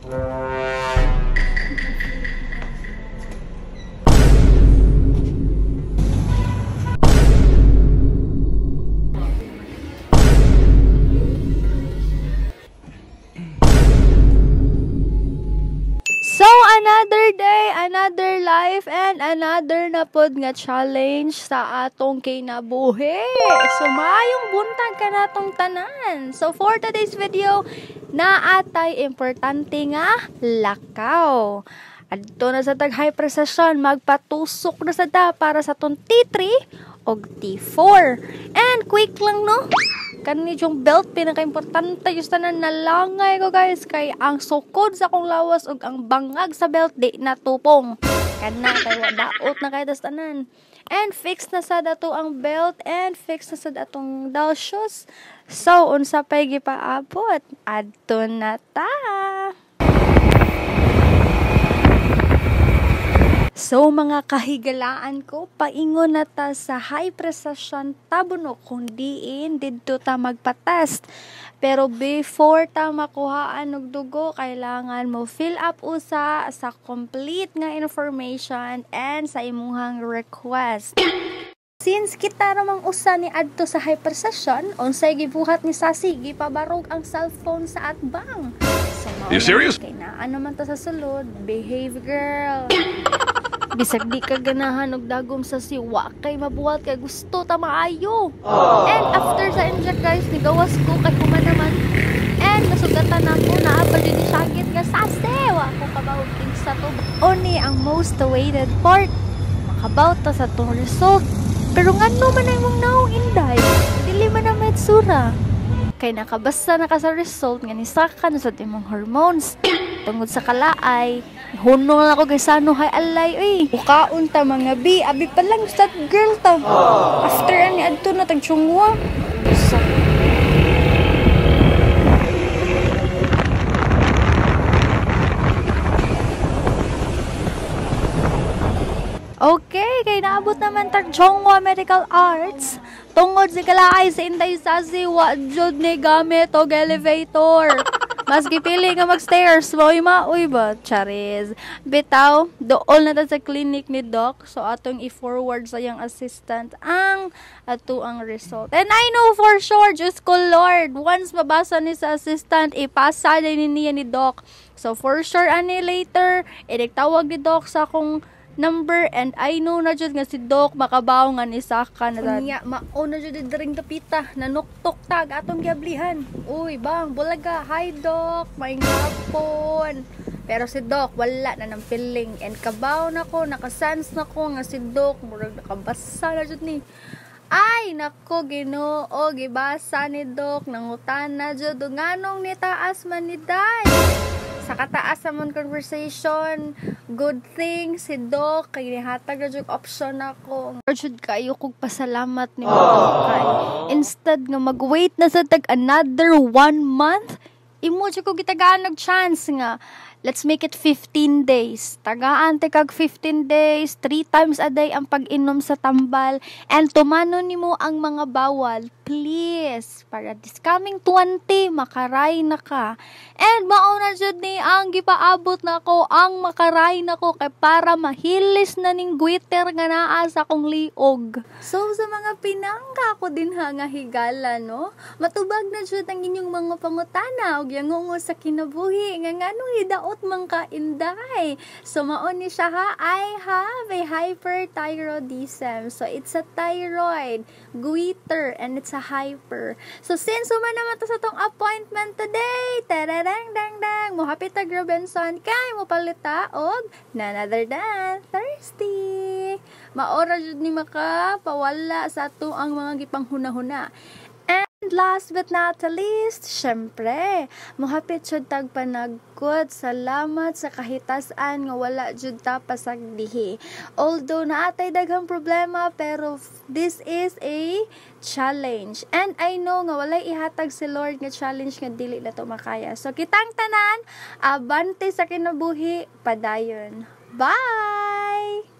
So, another day, another life, and another na pod nga challenge sa atong kinabuhi. So, maayong buntag ka natong tanan. So, for today's video, naatay importante nga lakaw. Adto na sa tag-high precision, magpatusok na sa da para sa tong T3 o T4. And quick lang, no? Kani yung belt pinaka-importante yung tanan nalangay ko guys kay ang sukod sa akong lawas ug ang bangag sa belt di natupong kana kay daot na kay das tanan. And fix na sa dato ang belt and fix na sa datong doll shoes. So unsa pay gipaabot adto na ta. So, mga kahigalaan ko, paingon na ta sa high precision tabunok kung diin didto ta magpa-test. Pero before ta makuhaan og dugo, kailangan mo fill up usa sa complete nga information and sa imuhang request. Since kita ramang usa ni adto sa high precision, unsay gibuhat ni Sasi, gipabarog ang cellphone sa atbang. So, you serious? Kay na ano man ta sa sulod, behave girl. Bisag di ka ganahan og dagom sa siwa kay mabuhat kay gusto ta maayo. And after sa inject guys, nigawas ko kay kuma naman. And nasugatan ako na apal din ni sakit nga Sasi, wa ko kabawog kinsa to. Oni ang most awaited part. Makabaw ta sa tong result. Pero ngano man ay mong naong inday, dili man na metsura. Kay nakabasa na ka sa result nga nisaka na sa timong hormones. Tungod sa kalaay, hunong lang ako kay sano hay alay oy. Bukaon ta mga bi, abi pa lang sa girl ta. After ani adto na tagchungwa. So, okay, kay naabot naman tag Chongwa Medical Arts. Tungod si kalaay sa Inday Sasi, wa jud ni gamit og elevator. Mas gipili nga mag-stairs, maoy ba? Charis. Bitaw, dool na ta sa clinic ni Doc. So, atong i-forward sa yung assistant ang ato ang result. And I know for sure, Diyos ko Lord, once mabasa ni sa assistant, ipasa din niya ni Doc. So, for sure, ani later, tawag ni Doc sa akong number and I know na jud nga si Doc makabaw nga ni Saka na niya mao na jud dring dapita nanuktok tag atong giablihan. Uy bang bulaga, hi Doc, maayong hapon. Pero si Doc wala na ng feeling and kabaw na ko, nakasense na ko nga si Doc murag nakabasa na jud ni. Ay nako Ginoo, gibasa ni Doc nangutan na jud nganong ni taas man ni Day. Sa kataas amon conversation, good thing si Doc kay nihatag na jud option ako. Jud kayo kog pasalamat ni Doc kay instead nga mag-wait na sa tag another 1 month, imo jud ko gitagaan og chance nga let's make it 15 days. Tagaan te kag 15 days, 3 times a day ang pag-inom sa tambal and tumano nimo ang mga bawal. Please, para this coming 20, makaray na ka. And mauna jud ni ang gipaabot na ko ang makaray na ko kay para mahilis na ning guiter nga naa sa akong liog. So sa mga pinangka ko din ha nga higala no, matubag na jud ang inyong mga pangutana og yangungo sa kinabuhi nga nganong hidaot man ka inday. So maon ni siya ha, I have a hyperthyroidism. So it's a thyroid goiter and it's a hyper. So since naman to sa tong appointment today, tararang dang dang, mo hapit tag Robinson kay mo palita og none other than thirsty. Maora jud ni maka pawala sa ato ang mga gipanghuna-huna. And last but not the least, syempre, mohapit jud tag panagkot. Salamat sa kahitasan nga wala jud ta pasagdihi. Although naatay daghang problema, pero this is a challenge. And I know nga walay ihatag si Lord nga challenge nga dili na to makaya. So kitang tanan, abante sa kinabuhi, padayon. Bye!